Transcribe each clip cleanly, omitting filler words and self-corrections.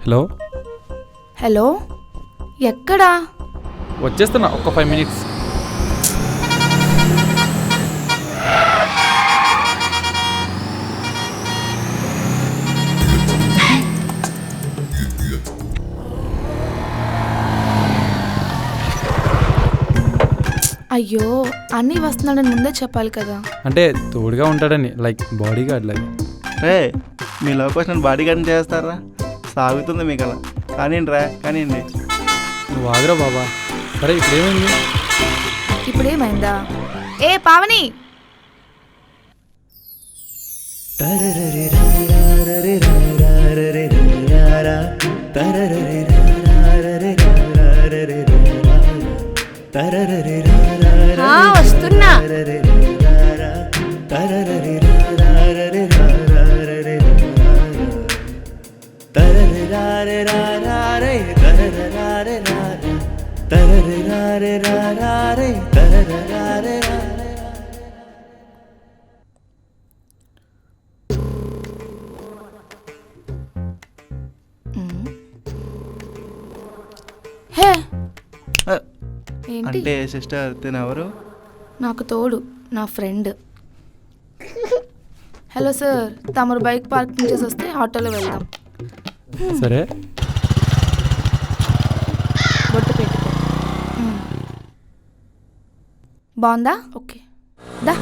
Hello hello, ఎక్కడా? వచ్చేస్తున్నా, ఒక 5 minutes. అయ్యో, అన్నీ వస్తున్నాడని ముందే చెప్పాలి కదా. అంటే తోడుగా ఉంటాడని, లైక్ బాడీ గార్డ్ లాగా. రే, మీ లవ్ క్వశ్చన్ బాడీ గార్డ్ని చేస్తారా? సాగుతుంది మీకు అలా. కానివ్వండి రా, కానివ్వండి. నువ్వు ఆగురా బాబా. సరే, ఇప్పుడేమైంది? ఇప్పుడేమైందా? ఏ పావని, వస్తున్నా. హే ఏంటి? అంటే సిస్టర్ తినెవరు? నాకు తోడు, నా ఫ్రెండ్. హలో సార్, తమరు బైక్ పార్కింగ్ చేసి వస్తే ఆటోలో వెళ్దాం. సరే, బొట్టు పెట్టుకో. బాగుందా? ఓకే, దా.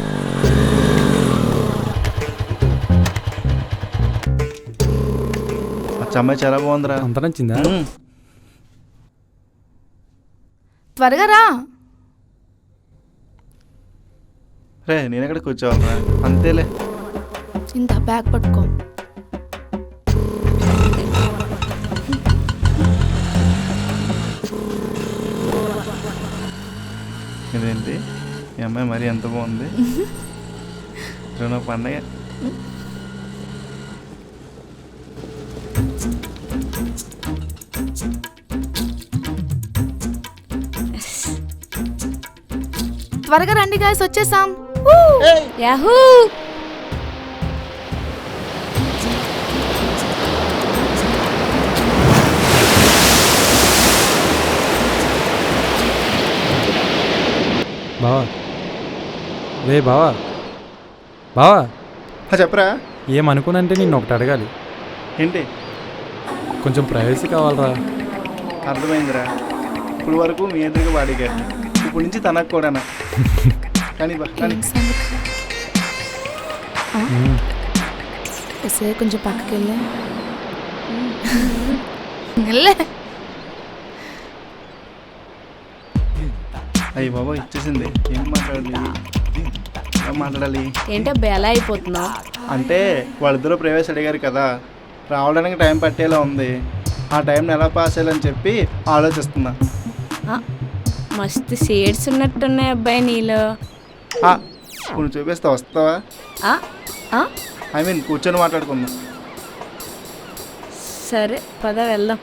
అమ్మాయి చాలా బాగుందిరా. అంత నచ్చిందా? త్వరగా రా. రే, నేను ఎక్కడ కూర్చోవాలరా? అంతేలే. ఇంత బ్యాగ్ పట్టుకో. ఇదేంటి, ఈ అమ్మాయి మరి ఎంత బాగుంది. నా పండగ. త్వరగా రండి గాయస్, వచ్చేసాం. యాహూ! బావా, రే బావా, బావా. చెప్పరా. ఏమనుకునంటే నిన్ను ఒకటి అడగాలి. ఏంటి? కొంచెం ప్రైవసీ కావాలరా. అర్థమైందిరా. ఇప్పుడు వరకు మీ ఎదురుగా బాడీ గార్డ్, ఇప్పుడు నుంచి తనకు కూడానా? కానీ వస్తే కొంచెం పక్కకి వెళ్ళే. అయ్యి బాబా, ఇచ్చేసింది. ఏం మాట్లాడాలి? ఏంటో బేలా అయిపోతున్నావు. అంటే వాళ్ళిద్దరూ ప్రైవేస్ అడిగారు కదా, రావడానికి టైం పట్టేలా ఉంది. ఆ టైంని ఎలా పాస్ చేయాలని చెప్పి ఆలోచిస్తున్నా. మస్తు షేడ్స్ ఉన్నట్టున్నాయి అబ్బాయి నీలో. ఇప్పుడు చూపిస్తా, వస్తావా? ఐ మీన్ కూర్చొని మాట్లాడుకుందాం. సరే పద వెళ్దాం.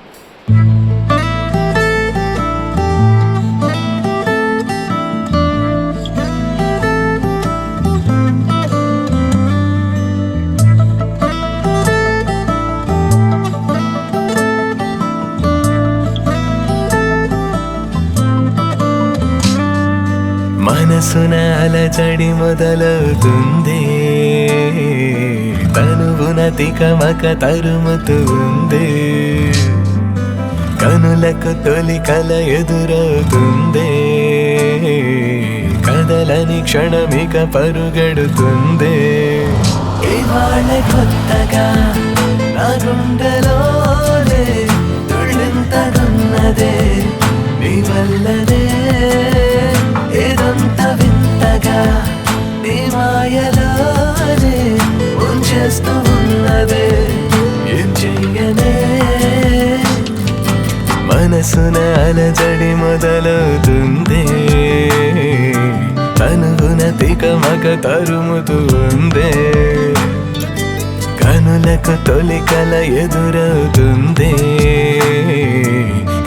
మనసున అలజడి మొదలవుతుంది, తనువున తికమక తరుముతుంది, కనులకు తొలి కల ఎదురవుతుంది, కదలని క్షణమిక పరుగెడుతుంది. ఇవాళ కొత్తగా నా గుండెలోనే తుళ్ళింతనున్నదే, నీ వల్లనే ఏదంత వింతగా నీ మాయలోనే ముంచేస్తూ ఉన్నదే. ఏం చెయ్యనే మనసున అలజడి మొదలవుతుంది, తనుగున తికమక తరుముతూ ఉందే, కనులకు తొలి కల ఎదురవుతుంది,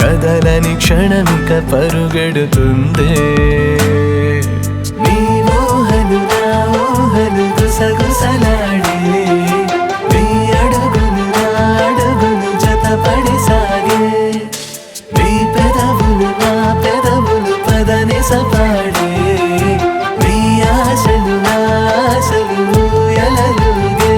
కదలని క్షణమిక పరుగెడుతుంది. నీ ఊహలు నా ఊహలు గుసగుసలాడే, నీ అడుగులు నా అడుగులు జతపడి సాగే, నీ పెదవులు నా పెదవులు పదని సపాడే, నీ ఆశలు నా ఆశలు ఎలలుగే.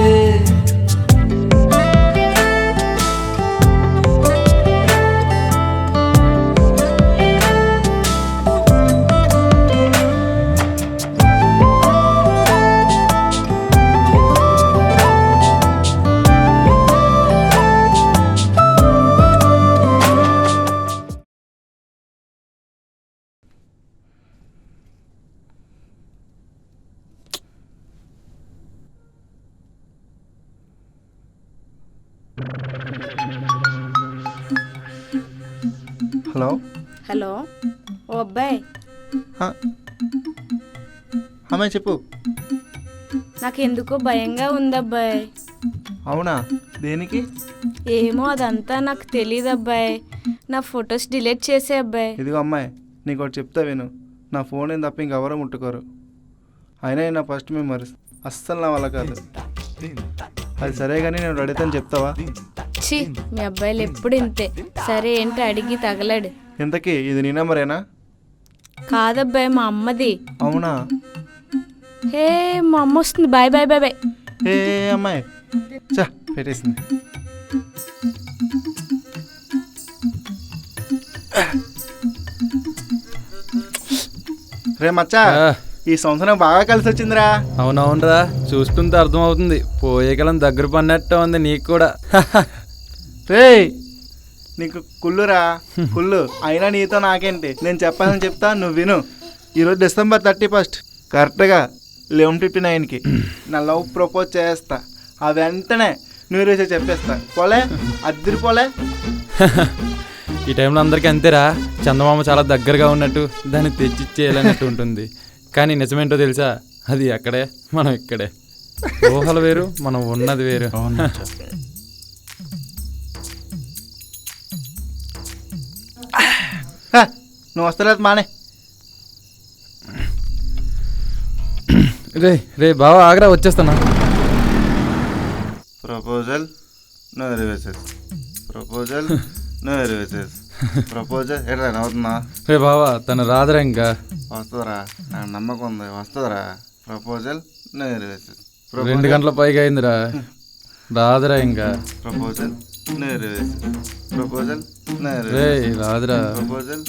హలో. హలో, ఓ అబ్బాయి, అమ్మాయి చెప్పు. నాకెందుకో భయంగా ఉంది అబ్బాయి. అవునా, దేనికి? ఏమో అదంతా నాకు తెలియదు అబ్బాయి. నా ఫొటోస్ డిలీట్ చేసే అబ్బాయి. ఇదిగో అమ్మాయి, నీకు ఒకటి చెప్తా విను. నా ఫోన్ ఏం తప్ప ఇంకెవరో ముట్టుకోరు. అయినా నా ఫస్ట్ మెమరీస్ అస్సలు నా వల్ల కాదు. అది సరే కానీ నేను అడిగితే చెప్తావా? ఛీ, మీ అబ్బాయిలు ఎప్పుడు ఇంతే. సరే ఏంటి అడిగి తగలడు. ఇంతకీ ఇది నీ నెంబరేనా? కాదబ్బాయి, మా అమ్మది. అవునా? హే, మా అమ్మ వస్తుంది. Bye bye bye bye. ఏ అమ్మాయి చా పెట్టేసింది. రే మచ్చా, ఈ సంవత్సరం బాగా కలిసి వచ్చిందిరా. అవునవునరా, చూస్తుంటే అర్థమవుతుంది. పోయే కాలం దగ్గర పడినట్టు ఉంది నీకు కూడా. రే నీకు కుళ్ళురా, కుళ్ళు. అయినా నీతో నాకేంటి, నేను చెప్పాలని చెప్తా, నువ్వు విను. ఈరోజు December 31 కరెక్ట్గా 11:59కి నా లవ్ ప్రపోజ్ చేస్తా. ఆ వెంటనే న్యూ ఇయర్ చెప్పేస్తా. పోలే, అద్దరిపోలే. ఈ టైంలో అందరికీ అంతేరా, చందమామ చాలా దగ్గరగా ఉన్నట్టు దాన్ని తెచ్చిచ్చేయాలన్నట్టు ఉంటుంది. కానీ నిజమేంటో తెలుసా, అది అక్కడే, మనం ఇక్కడే. ఊహలు వేరు, మనం ఉన్నది వేరు. నువ్వు వస్తలేదు మానే. రే రే బావా, ఆగ్రా, వచ్చేస్తానా. Proposal no reverses, proposal no reverses, proposal ఎట్లా నవ్వుతున్నా? రే బావా, తను రాదురా ఇంకా. వస్తుందిరా, నాకు నమ్మకం ఉంది, వస్తుందిరా. ప్రపోజల్ నో రివర్సెస్, 2 గంటల పైగా అయిందిరా, రాదురా ఇంకా. Proposal no reverses, proposal no రే రివర్సెస్, రాదురా. ప్రపోజల్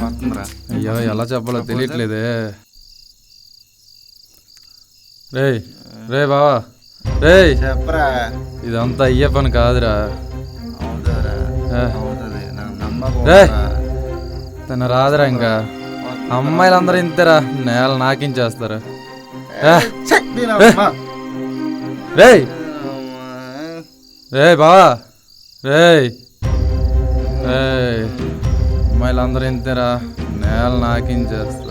వస్తుందిరా. అయ్యో, ఎలా చెప్పాలో తెలియట్లేదే. రే రే బావా, రే చెప్పరా. ఇదంతా అయ్యే పని కాదురా. అవుతుందిరా, ఆ. అవుతుంది, నాకు నమ్మకం రే. ఉందిరా. తను రాదురా ఇంకా. అమ్మాయిలందరూ ఇంతేరా, నేల నాకించేస్తారు. రే రే బావా, రే రే అమ్మాయిలందరూ ఇంతేరా, నేల నాకించేస్తారు.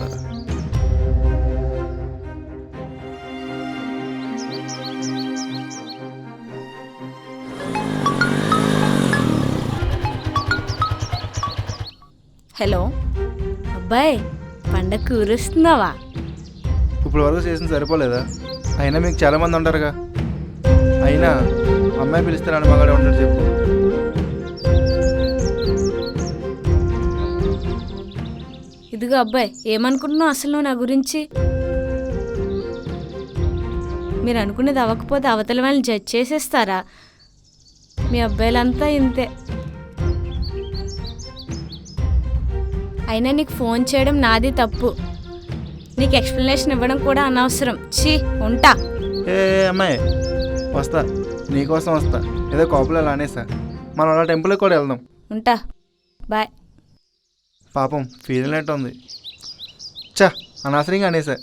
హలో అబ్బాయి, పండగ కూరుస్తున్నావా? ఇప్పుడు వరకు చేసింది సరిపోలేదా? అయినా మీకు చాలామంది ఉంటారుగా. అయినా అమ్మాయి పిలిస్తే నన్ను మగాడే ఉంటాడు చెప్పు. ఇదిగో అబ్బాయి, ఏమనుకుంటున్నావు అసలు నువ్వు నా గురించి? మీరు అనుకునేది అవ్వకపోతే అవతల వాళ్ళని జడ్జ్ చేసేస్తారా? మీ అబ్బాయిలంతా ఇంతే. అయినా నీకు ఫోన్ చేయడం నాది తప్పు. నీకు ఎక్స్ప్లెనేషన్ ఇవ్వడం కూడా అనవసరం. ఛీ, ఉంటా. ఏ అమ్మాయి, వస్తా, నీకోసం వస్తా. ఏదో కోపలో అనేసా. మనం అలా టెంపుల్కి కూడా వెళ్దాం. ఉంటా, బాయ్. పాపం ఫీల్ అయినట్టు ఉంది. చా, అనవసరంగా అనేసా.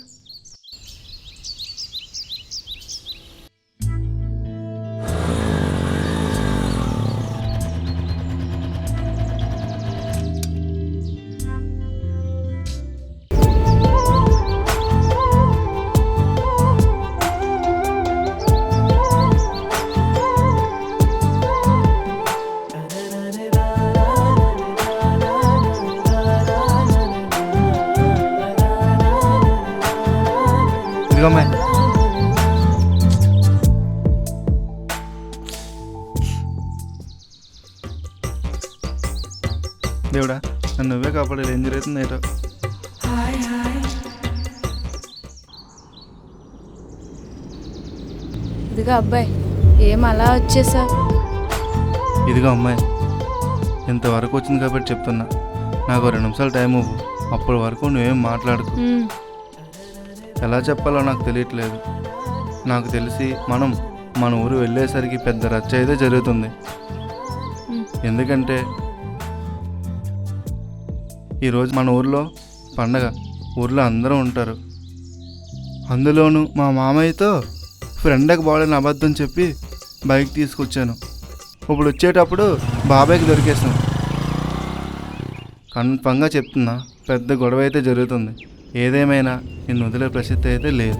ఇదిగో అమ్మాయి. దేవుడా నన్ను నువ్వే కాపాడాలి. ఏం జరుగుతుంది ఏంటో. ఇదిగో అబ్బాయి, ఏం అలా వచ్చేసావు? ఇదిగో అమ్మాయి, ఇంతవరకు వచ్చింది కాబట్టి చెప్తున్నా, నాకు 2 నిమిషాలు టైం ఇవ్వు. అప్పటి వరకు నువ్వేం మాట్లాడుకు. ఎలా చెప్పాలో నాకు తెలియట్లేదు. నాకు తెలిసి మన ఊరు వెళ్ళేసరికి పెద్ద రచ్చ అయితే జరుగుతుంది. ఎందుకంటే ఈరోజు మన ఊర్లో పండగ, ఊర్లో అందరూ ఉంటారు. అందులోనూ మా మామయ్యతో ఫ్రెండ్కి బాగాలేని అబద్ధం చెప్పి బైక్ తీసుకొచ్చాను. ఇప్పుడు వచ్చేటప్పుడు బాబాయ్కి దొరికేసాం. కన్ఫర్మ్గా చెప్తున్నా, పెద్ద గొడవ అయితే జరుగుతుంది. ఏదేమైనా నిన్ను వదిలే ప్రసిద్ధి అయితే లేదు.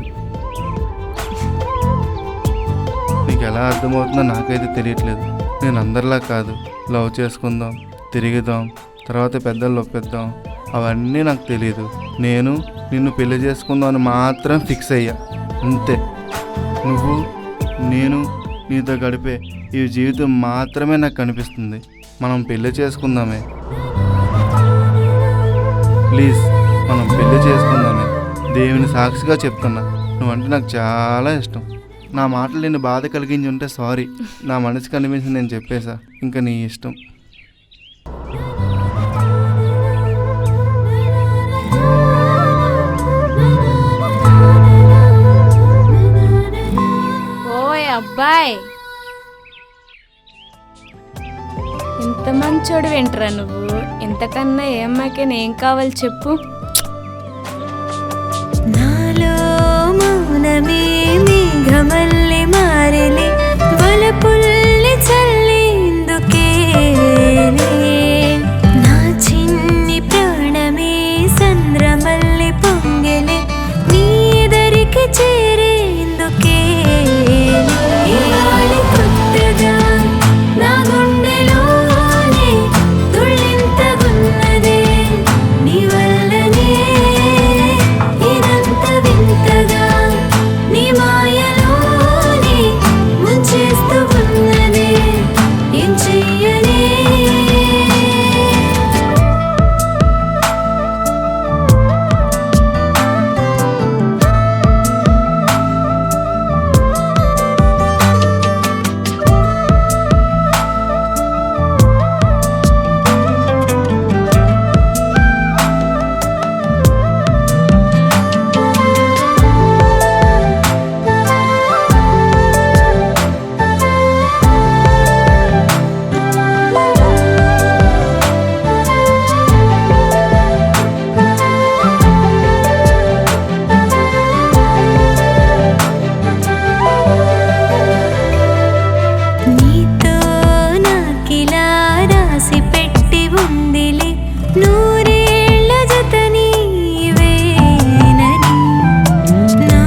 నీకు ఎలా అర్థమవుతుందో నాకైతే తెలియట్లేదు. నేను అందరిలా కాదు, లవ్ చేసుకుందాం, తిరిగిదాం, తర్వాత పెద్దలు ఒప్పిద్దాం, అవన్నీ నాకు తెలియదు. నేను నిన్ను పెళ్లి చేసుకుందాం అని మాత్రం ఫిక్స్ అయ్యా, అంతే. నువ్వు నేను నీతో గడిపే ఈ జీవితం మాత్రమే నాకు కనిపిస్తుంది. మనం పెళ్లి చేసుకుందామే, ప్లీజ్ మనం పెళ్లి చేసుకుందామే. దేవుని సాక్షిగా చెప్తున్నా, నువ్వంటే నాకు చాలా ఇష్టం. నా మాటలు నిన్ను బాధ కలిగించి ఉంటే సారీ. నా మనసుకి అనిపించింది నేను చెప్పేశా, ఇంకా నీ ఇష్టం. ఓయ్ అబ్బాయి, ఇంత మంచోడు వెంట్రా నువ్వు. ఇంతకన్నా ఏ అమ్మాయికైనా ఏం కావాలి చెప్పు. నాలో మౌనమే మేఘమల్లి మారెలి వలపుల్లి చల్లేందుకేలే నా చిన్ని ప్రాణమే సంద్రమల్లి పొంగెలే నీ ఎదరికి చేరేందుకే ఇవాళ కొత్తగా నా గుండెలోనే తుళ్ళింతగున్నదే నీ వల్లనే ఇదంత వింతగా నీ మాయలోనే ముంచేస్తూ ఉన్నదే ఏం చెయ్యనే. నీతో నాకిలా రాసి పెట్టి ఉందిలే నూరేళ్ల జత నీవేనని నా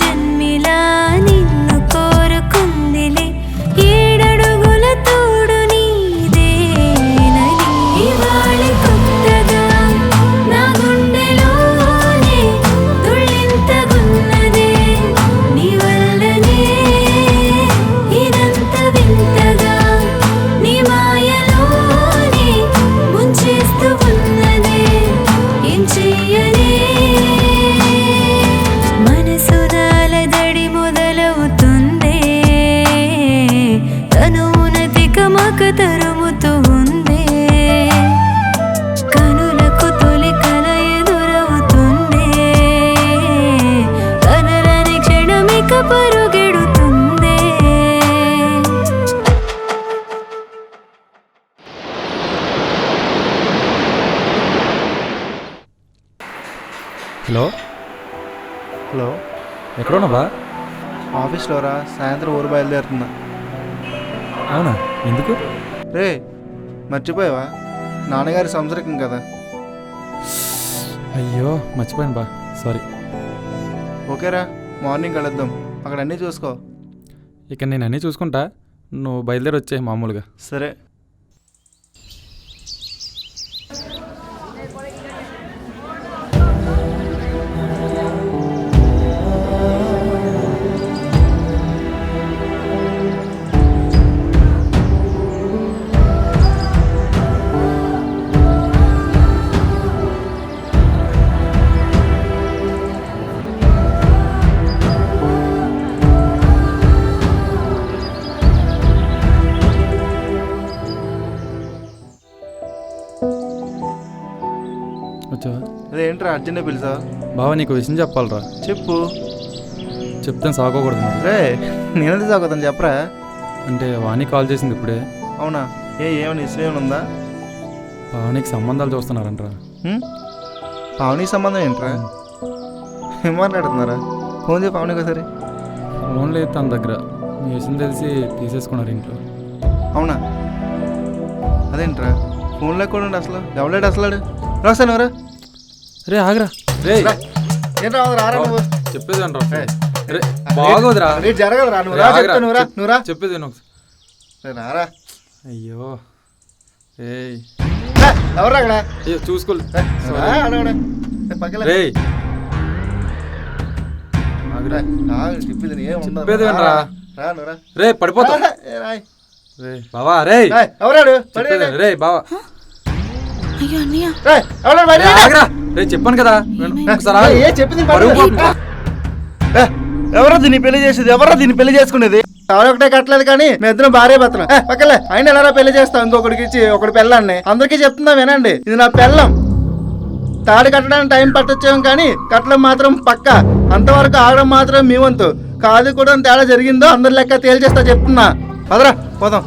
జన్మిలా నిన్ను కోరుకుందిలే 7 అడుగుల తోడు నీదేనని ఇవాళ కొత్తగా నా గుండెలోనే తుళ్ళింతగున్నదే నీ వల్లనే ఇదంత వింతగా నీ మాయలోనే ముంచేస్తూ ఉన్నదే ఏం చెయ్యనే. మనసు నాలదడి మొదలవుతుందే తనువునతి కమక తరుముతూ ఉందే కనులకు తొలి కల ఎదురవుతుందే కనరాని క్షణమిక పరుగెడుతుందే. హలో, హలో, ఎక్కడ ఉన్నావా? ఆఫీస్లో రా, సాయంత్రం ఊరు బయలుదేరుతున్నా. అవునా, ఎందుకు? రే మర్చిపోయావా, నాన్నగారి సంవత్సరం కదా. అయ్యో మర్చిపోయాను బా, సారీ. ఓకేరా, మార్నింగ్ కలుద్దాం, అక్కడ అన్నీ చూసుకో. ఇక నేను అన్నీ చూసుకుంటా, నువ్వు బయలుదేరి వచ్చే మామూలుగా. సరే. వచ్చావా? అదేంట్రా అర్జెంట్ పిలిచా? బావా నీకు విషయం చెప్పాలరా. చెప్పు. చెప్తాను సాకోకూడదు మరి. రే నేనంతే సాగుతాను చెప్పరా. అంటే వాణి కాల్ చేసింది ఇప్పుడే. అవునా? ఏమైనా ఇష్టం ఏమైనా ఉందా? పావనికి సంబంధాలు చూస్తున్నారంటరా. పావనికి సంబంధం ఏంట్రా? ఏం మాట్లాడుతున్నారా? ఫోన్ చేయి పావనికి ఒకసారి. ఫోన్ లేదు తన దగ్గర. మీ విషయం తెలిసి తీసేసుకున్నారు ఇంట్లో. అవునా? అదేంట్రా ఫోన్లో కూడా ఉండి అసలు ఎవలేడు అసలు రాస్తాను ఎవరా? రే ఆగరా. రే ఏంట్రా రారా నువ్వు? చెప్పేది అనరా. రే బాగోదురా. రేపు జరగదురా. నువ్వు రా చెప్తాను. నువ్వురా చెప్పేది నువ్వు. రారా. అయ్యో ఏయ్ ఎవరు అక్కడ? అయ్యో చూసుకో. పక్కన రే చెప్పేది వినరా. రే పడిపోతా. రే బావా. రే ఎవరాడు? రే బావా. అయ్యో అన్నయ్య. ఆగరా. రే చెప్పాను కదా ఒకసారి ఆగు. చెప్పింది పరుగు పోతుంది. ఎవరో దీన్ని పెళ్లి చేసేది? ఎవరో దీన్ని పెళ్లి చేసుకునేది? ఎవరొకటే కట్టలేదు కానీ మీ ఇద్దరం భార్య భర్తలు. పక్కలే ఆయన ఎలా పెళ్లి చేస్తాం? ఇంకొకటికి ఇచ్చి ఒకటి పెళ్ళాన్ని అందరికీ చెప్తున్నా వినండి. ఇది నా పెళ్ళం. తాడి కట్టడానికి టైం పట్టొచ్చాం కానీ కట్టడం మాత్రం పక్క. అంతవరకు ఆగడం మాత్రం మీ వంతు కాదు. కూడా తేడా జరిగిందో అందరి లెక్క తేల్చేస్తా చెప్తున్నా. పదరా పోదాం.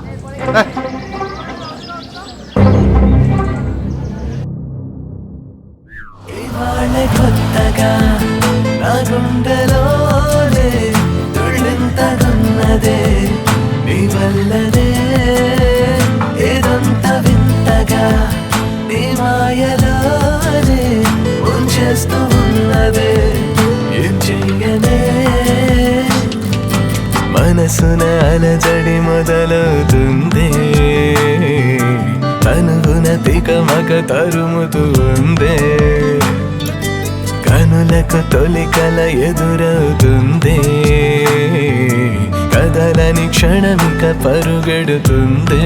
ఇవాళ కొత్తగా నా గుండెలోనే తుళ్ళింతగున్నదే నీ వల్లనే ఏదంత వింతగా నీ మాయలోనే ముంచేస్తూ ఉన్నదే ఏం చెయ్యనే మనసున అలజడి మొదలవుతుంది తనుగున తికమక తరుముతూ ఉందే కనులకు తొలి కల ఎదురవుతుంది కదలని క్షణమిక పరుగెడుతుంది